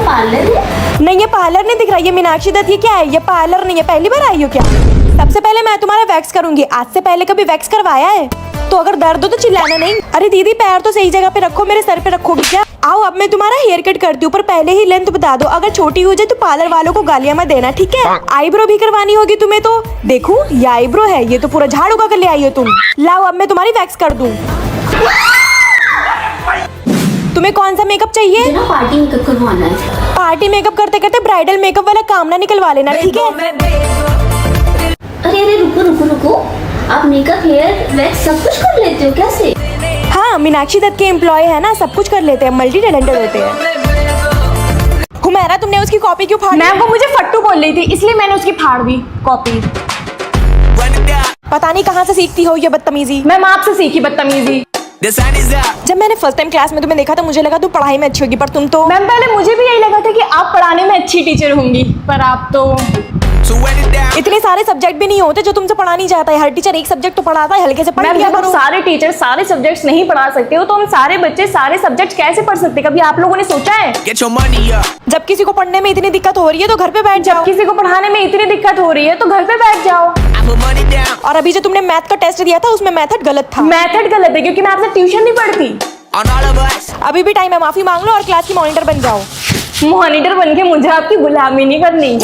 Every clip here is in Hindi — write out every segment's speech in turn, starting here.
पार्लर है? नहीं, ये पार्लर नहीं दिख रहा, ये मीनाक्षी दत्त। ये क्या है? ये पार्लर नहीं है, पहली बार आई हो क्या? सबसे पहले मैं तुम्हारा वैक्स करूंगी। आज से पहले कभी वैक्स करवाया है? तो अगर दर्द हो तो चिल्लाना नहीं। अरे दीदी, पैर तो सही जगह पे रखो, मेरे सर पे रखोगी क्या? आओ अब मैं तुम्हारा हेयर कट करती हूँ, पर पहले ही लेंथ बता दो। अगर छोटी हो जाए तो पार्लर वालों को गालियां मत देना, ठीक है? आईब्रो भी करवानी होगी तुम्हें तो। देखो ये आईब्रो है, ये तो पूरा झाड़ू का कर ले आई हो तुम। लाओ अब मैं तुम्हारी वैक्स कर दूं। तुम्हें कौन सा मेकअप चाहिए? मुझे ना पार्टी मेकअप करवाना है। पार्टी मेकअप करते करते ब्राइडल मेकअप वाला काम ना निकलवा लेना, ठीक है? अरे रुको रुको रुको, आप मेकअप, हेयर, वैक्स सब कुछ कर लेते हो? कैसे? हाँ, मीनाक्षी दत्त के एम्प्लॉय है ना, सब कुछ कर लेते हैं, मल्टी टैलेंटेड होते हैं। हुमैरा, तुमने उसकी कॉपी क्यों फाड़ी? मैम वो मुझे फट्टू बोल रही थी, इसलिए मैंने उसकी फाड़ दी कॉपी। पता नहीं कहाँ से सीखती हो ये बदतमीजी। मैम आपसे सीखी बदतमीजी। जब मैंने फर्स्ट टाइम क्लास में तुम्हें देखा तो मुझे लगा तुम पढ़ाई में अच्छी होगी, पर तुम तो। मैम पहले मुझे भी यही लगा था कि आप पढ़ाने में अच्छी टीचर होंगी, पर आप तो। इतने सारे सब्जेक्ट भी नहीं होते जो तुमसे पढ़ा नहीं जाता है। हर टीचर एक सब्जेक्ट तो पढ़ाता है, हल्के से पढ़ लिया जब करो। सारे टीचर सारे सब्जेक्ट्स नहीं पढ़ा सकते हो तो हम सारे बच्चे सारे सब्जेक्ट्स कैसे पढ़ सकते? कभी आप लोगों ने सोचा है? जब किसी को पढ़ने में इतनी दिक्कत हो रही है तो घर पे बैठ जाओ। किसी को पढ़ाने में इतनी दिक्कत हो रही है तो घर पे बैठ जाओ। और अभी जो तुमने मैथ का टेस्ट दिया था उसमें मेथड गलत था। मेथड गलत है क्योंकि मैं आपसे ट्यूशन नहीं पढ़ती। अभी भी टाइम है, माफी मांग लो और क्लास की मॉनिटर बन जाओ। मॉनिटर बन के मुझे आपकी गुलामी नहीं करनी।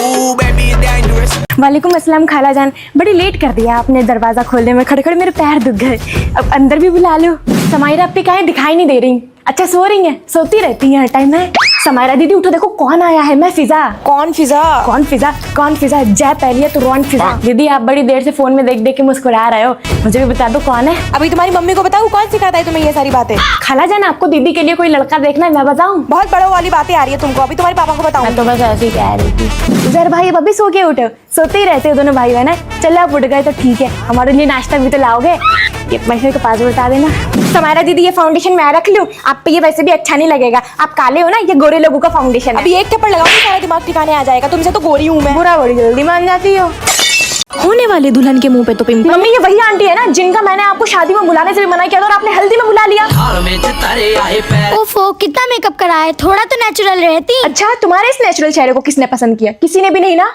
वालेकुम अस्सलाम खाला जान, बड़ी लेट कर दिया आपने दरवाजा खोलने में। खड़े खड़े मेरे पैर दुख गए, अब अंदर भी बुला लो। समायरा आपकी कहीं दिखाई नहीं दे रही। अच्छा सो रही हैं? सोती रहती हैं हर टाइम है। समायरा दीदी उठो, देखो कौन आया है। मैं फिजा। कौन फिजा? कौन फिजा? कौन फिजा? जय पहली तो रॉन फिजा। दीदी आप बड़ी देर से फोन में देख देख के मुस्कुरा रहे हो, मुझे भी बता दो कौन है। अभी तुम्हारी मम्मी को बताओ, कौन सिखाता है तुम्हें ये सारी बातें? खाला जान आपको दीदी के लिए कोई लड़का देखना है, मैं बताऊं? बहुत बड़ों वाली बातें आ रही है तुमको, अभी तुम्हारे पापा को बताऊं। मैं तो बस ऐसे ही कह रही थी। जर भाई अब अभी सो के उठो, सोते ही रहते हो दोनों भाई बहन। चलो आप उठ गए तो ठीक है, हमारे लिए नाश्ता भी तो लाओगे। ये पैसे के पास बता देना। समायरा दीदी ये फाउंडेशन मैं रख लूं? आप पे ये वैसे भी अच्छा नहीं लगेगा, आप काले हो ना, ये गोरे लोगों का फाउंडेशन है। अभी एक थप्पड़ लगाओ सारा दिमाग ठिकाने आ जाएगा। तुमसे तो गोरी हूँ मैं। बुरा बड़ी जल्दी मान जाती हो। होने वाले दुल्हन के मुंह पे तो पिंपल। मम्मी ये वही आंटी है ना जिनका मैंने आपको शादी में बुलाने से भी मना किया था और आपने हल्दी में बुला लिया। ओफो, कितना मेकअप कराया, थोड़ा तो नेचुरल रहती। अच्छा तुम्हारे इस नेचुरल चेहरे को किसने पसंद किया? किसी ने भी नहीं ना।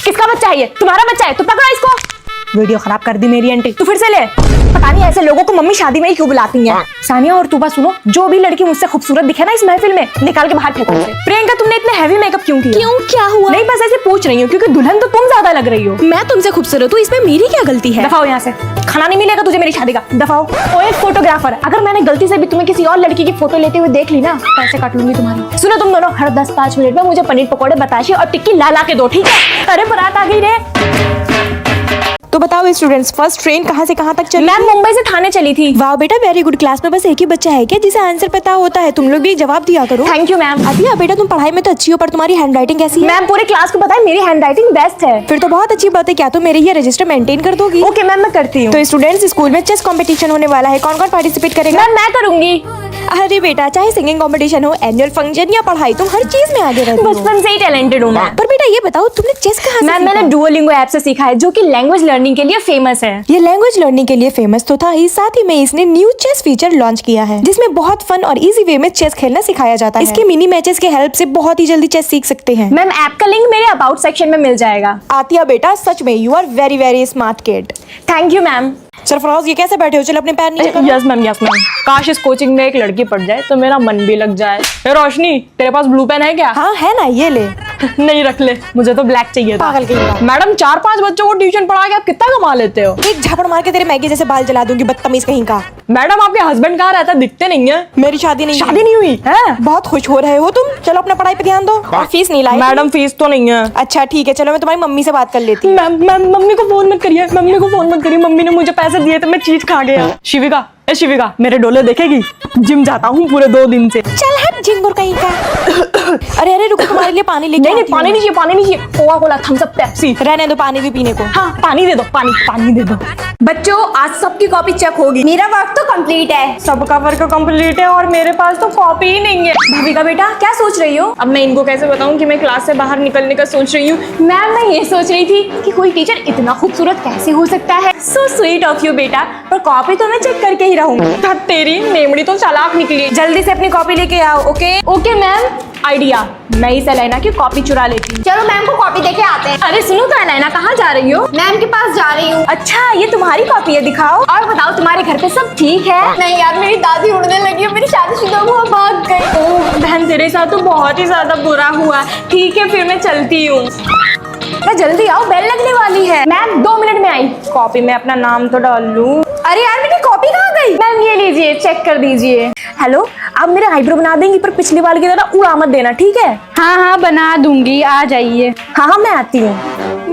किसका बच्चा है ये? तुम्हारा बच्चा है तो पकड़ो इसको। वीडियो खराब कर दी मेरी आंटी। तू फिर से ले। पता नहीं ऐसे लोगों को मम्मी शादी में ही क्यों बुलाती हैं। सानिया और तू बात सुनो, जो भी लड़की मुझसे खूबसूरत दिखे ना इस महफिल में, निकाल के बाहर फेंको उसे। प्रियंका तुमने इतना हैवी मेकअप क्यों किया? क्यों, क्या हुआ? नहीं बस ऐसे पूछ रही हूँ क्योंकि दुल्हन तो तुम ज्यादा लग रही हो। मैं तुमसे खूबसूरत हूँ, इसमें मेरी क्या गलती है? दफाओ यहाँ से, खाना नहीं मिलेगा तुझे मेरी शादी का। दफाओ। ओए फोटोग्राफर, अगर मैंने गलती से भी तुम्हें किसी और लड़की की फोटो लेते हुए देख ली ना, पैसे काट लूंगी तुम्हारी। सुनो तुम दोनों, हर 10-5 मिनट में मुझे पनीर पकौड़े, बताशे और टिक्की ला के दो, ठीक है? अरे बारात आ गई रे। तो बताओ स्टूडेंट्स, फर्स्ट ट्रेन कहाँ से कहाँ तक चली? मैं मुंबई से थाने चली थी। वाह बेटा, वेरी गुड। क्लास में बस एक ही बच्चा है क्या जिसे आंसर पता होता है? तुम लोग भी जवाब दिया करो। Thank you ma'am. अतिया बेटा, तुम पढ़ाई में तो अच्छी हो, पर तुम्हारी हैंडराइटिंग कैसी है? मैम पूरे क्लास को पता है मेरी हैंडराइटिंग बेस्ट है। फिर तो बहुत अच्छी बात है। क्या तुम मेरे ये रजिस्टर मेंटेन कर दोगी? ओके मैम मैं करती हूँ। तो स्टूडेंट्स, स्कूल में चेस कंपटीशन होने वाला है, कौन कौन पार्टिसिपेट करेगा? मैम मैं करूंगी। अरे बेटा, चाहे सिंगिंग कंपटीशन हो, एनुअल फंक्शन या पढ़ाई, तुम हर चीज में आगे रहती हो। बचपन से ही टैलेंटेड हूँ मैं। पर बेटा ये बताओ, तुमने चेस कहाँ से मैम सीखा? मैंने डुओलिंगो ऐप से सीखा है, जो कि लैंग्वेज लर्निंग के लिए फेमस है। ये लैंग्वेज लर्निंग के लिए फेमस तो था ही, साथ ही में इसने न्यू चेस फीचर लॉन्च किया है जिसमें बहुत फन और इजी वे में चेस खेलना सिखाया जाता है। इसके मिनी मैचेस के हेल्प से बहुत ही जल्दी चेस सीख सकते हैं। मैम ऐप का लिंक मेरे अबाउट सेक्शन में मिल जाएगा। आतिया बेटा, सच में you are very very smart kid. Thank you ma'am. Sarfaraz, ये कैसे बैठे हो? चलो अपने पैर नीचे करो। Yes ma'am, yes ma'am. काश इस कोचिंग में एक लड़की पड़ जाए तो मेरा मन भी लग जाए। रोशनी, तेरे पास ब्लू पेन है क्या? हाँ है ना, ये ले। नहीं रख ले, मुझे तो ब्लैक चाहिए था। पागल कहीं। मैडम 4-5 बच्चों को ट्यूशन पढ़ा के आप कितना कमा लेते हो? एक झापड़ मार के तेरे मैगी जैसे बाल जला दूंगी, बदतमीज कहीं का। मैडम आपके हस्बैंड कहाँ रहता है? दिखते नहीं है। मेरी शादी नहीं हुई है। बहुत खुश हो रहे हो तुम। चलो अपना पढ़ाई पे ध्यान दो। और फीस नहीं लाई? मैडम फीस तो नहीं है। अच्छा ठीक है, चलो मैं तुम्हारी मम्मी से बात कर लेती हूँ। मैम मैम मम्मी को फोन मत करिए, मम्मी को फोन मत करिए। मम्मी ने मुझे पैसे दिए थे, मैं चीज खा गया। शिविका, ए शिविका, मेरे डोले देखेगी? जिम जाता हूँ पूरे 2 दिन से। चल हट चिंगुर कहीं का। अरे अरे रुको, तुम्हारे लिए पानी लेके नहीं नहीं, आती हूँ। पानी नहीं चाहिए, पानी नहीं चाहिए, Coca Cola, Thums Up, Pepsi. रहने दो, पानी भी पीने को। हाँ पानी दे दो, पानी दे दो। बच्चों आज सबकी कॉपी चेक होगी। मेरा वर्क तो कंप्लीट है। सबका वर्क कंप्लीट है और मेरे पास तो कॉपी ही नहीं है। भाभी का बेटा क्या सोच रही हो? अब मैं इनको कैसे बताऊं कि मैं क्लास से बाहर निकलने का सोच रही हूँ। मैम मैं ये सोच रही थी कि कोई टीचर इतना खूबसूरत कैसे हो सकता है। सो स्वीट ऑफ यू बेटा, पर कॉपी तो मैं चेक करके ही रहूंगी। तेरी मेमोरी तो चालाक निकली। जल्दी से अपनी कॉपी लेके आओ। Okay okay ma'am. आइडिया, मैं ही सेलेना की कॉपी चुरा लेती हूँ। चलो मैम को कॉपी देके आते हैं। अरे सुनो तो सेलेना, कहाँ जा रही हो? मैम के पास जा रही हूँ। अच्छा ये तुम्हारी कॉपी है, दिखाओ। और बताओ तुम्हारे घर पे सब ठीक है? नहीं यार, मेरी दादी उड़ने लगी है, मेरी शादीशुदा हुआ भाग गई। ओह बहन, तेरे साथ तो बहुत ही ज्यादा बुरा हुआ। ठीक है फिर मैं चलती हूँ। मैं जल्दी आओ, बेल लगने वाली है। मैम 2 मिनट में आई। कॉपी में अपना नाम तो डाल लूं। अरे यार मेरी कॉपी कहाँ गई? मैम ये लीजिए, चेक कर दीजिए। हेलो, आप मेरे आईब्रो बना देंगी पर पिछली बार की तरह उड़ा मत देना, ठीक है? हाँ हाँ बना दूंगी, आ जाइए। हाँ मैं आती हूँ।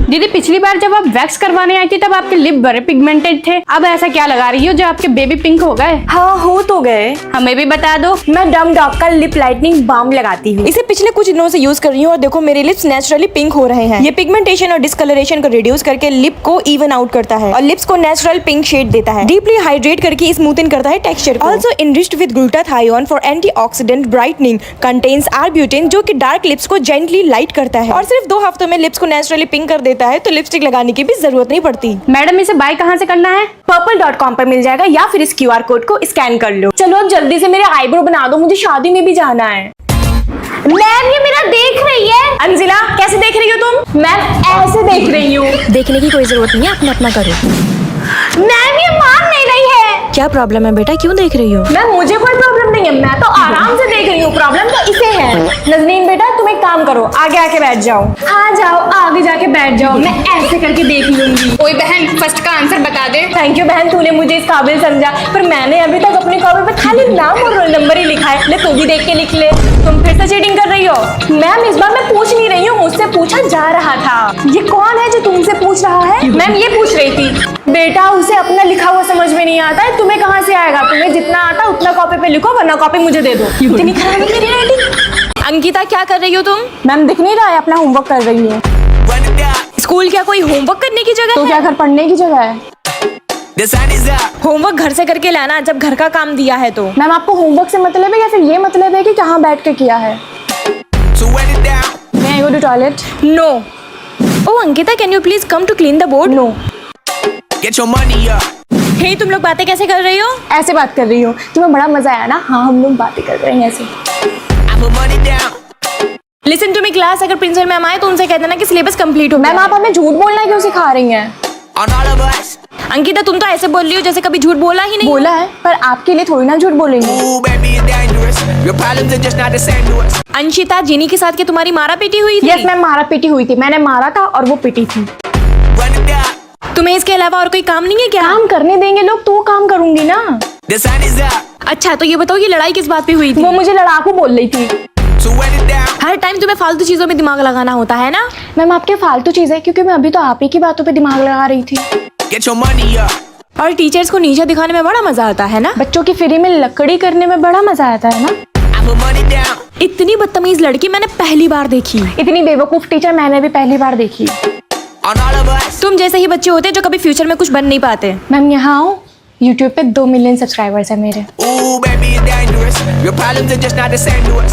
दीदी पिछली बार जब आप वैक्स करवाने आई थी तब आपके लिप बड़े पिगमेंटेड थे, अब ऐसा क्या लगा रही हो जो आपके बेबी पिंक हो गए? हाँ हो तो गए। हमें भी बता दो। मैं डम डॉग का लिप लाइटनिंग बाम लगाती हूँ। इसे पिछले कुछ दिनों से यूज कर रही हूँ और देखो मेरे लिप्स नेचुरली पिंक हो रहे हैं। ये पिगमेंटेशन और डिस्कलरेशन को रिड्यूस करके लिप को इवन आउट करता है और लिप्स को नेचुरल पिंक शेड देता है। डीपली हाइड्रेट करके स्मूथन करता है टेक्सचर को। Also enriched with glutathione for antioxidant brightening, contains arbutin जो कि डार्क लिप्स को जेंटली लाइट करता है और सिर्फ 2 हफ्तों में लिप्स को नेचुरली पिंक कर देता है, तो लिपस्टिक लगाने की भी जरूरत नहीं पड़ती। मैडम इसे बाय कहाँ से करना है? purple.com पर मिल जाएगा या फिर इस QR कोड को स्कैन कर लो। चलो अब जल्दी से मेरे आईब्रो बना दो, मुझे शादी में भी जाना है। मैम ये मेरा देख रही है। अंजिला कैसे देख रही हो तुम? मैम ऐसे देख रही हूँ। देखने की कोई जरूरत नहीं है, अपना अपना करो। मैम ये मान नहीं रही है। क्या प्रॉब्लम है बेटा, क्यों देख रही हो? मैम मुझे कोई प्रॉब्लम नहीं है, मैं तो आराम से देख रही हूँ। प्रॉब्लम तो इसे है। नजनीन बेटा तुम एक काम करो, आगे आके बैठ जाओ। आ जाओ, आगे जाके बैठ जाओ, मैं ऐसे करके देख लूंगी। ओए बहन फर्स्ट का आंसर बता दे। थैंक यू बहन, तूने मुझे इस काबिल समझा, पर मैंने अभी तक अपनी कॉपी पे खाली नाम और रोल नंबर ही लिखा है। ले तू भी देख के लिख ले। तुम फिर से चीटिंग कर रही हो। मैम इस बार मैं पूछ नहीं रही हूँ, मुझसे पूछा जा रहा था। ये कौन है जो तुमसे पूछ रहा है? मैम ये पूछ रही थी। बेटा उसे अपना लिखा हुआ समझ में नहीं आता है, तुम्हें कहाँ से आएगा? तुम्हें जितना आता उतना कॉपी पे लिखो, वरना कॉपी मुझे दे दो। इतनी खराब है मेरी राइटिंग। अंकिता क्या कर रही हो तुम? मैम दिख नहीं रहा है, अपना होमवर्क कर रही है। स्कूल क्या कोई होमवर्क करने की जगह तो है? क्या घर पढ़ने की जगह है? होमवर्क घर से करके लाना जब घर का काम दिया है तो। मैम आपको होमवर्क से मतलब है या फिर ये मतलब है कि कहाँ बैठ के किया है? मैं गो टू टॉयलेट। नो। ओ Ankita, can you please come to clean the board? No. Get your money up. हे तुम लोग बातें कैसे कर रही हो? ऐसे बात कर रही हूँ, तुम्हें बड़ा मजा आया ना? हाँ हम लोग बातें कर रहे हैं ऐसे। I put money down. Listen to me class, अगर प्रिंसिपल मैम आए तो उनसे कह देना कि सिलेबस कंप्लीट हो गया। मैम आप हमें झूठ बोलना क्यों सिखा रही हैं? On all of us. Ankita तुम तो ऐसे बोल रही हो जैसे कभी झूठ बोला ही नहीं। बोला है, पर आपके लिए थोड़ी ना झूठ बोलेंगे। Ooh, baby, it's dangerous. Your problems are just not the same to us. Anshita, जिनी के साथ के तुम्हारी मारा पीटी हुई थी? यस मैम, मारा पीटी हुई थी, मैंने मारा था और वो पीटी थी। Run it down. तुम्हें इसके अलावा और कोई काम नहीं है क्या? काम करने देंगे लोग तो काम करूंगी ना। The sun is up. अच्छा तो ये बताओ ये लड़ाई किस बात पे हुई थी? वो मुझे लड़ाकू बोल रही थी। So wet it down. Her time तुम्हें फालतू चीजों में दिमाग लगाना होता है ना? मैम आपके फालतू चीज है, क्योंकि मैं अभी तो आप ही की बातों पे दिमाग लगा रही थी। Get your money up. और टीचर्स को नीचे दिखाने में बड़ा मजा आता है ना? बच्चों की फ्री में लकड़ी करने में बड़ा मजा आता है ना? I put money down. इतनी बदतमीज लड़की मैंने पहली बार देखी। इतनी बेवकूफ टीचर मैंने भी पहली बार देखी। On all of us. तुम जैसे ही बच्चे होते हैं जो कभी फ्यूचर में कुछ बन नहीं पाते। मैम यहाँ आओ, यूट्यूब पे 2 मिलियन सब्सक्राइबर्स है मेरे। Ooh, baby, it's dangerous. Your problems are just not the same to us.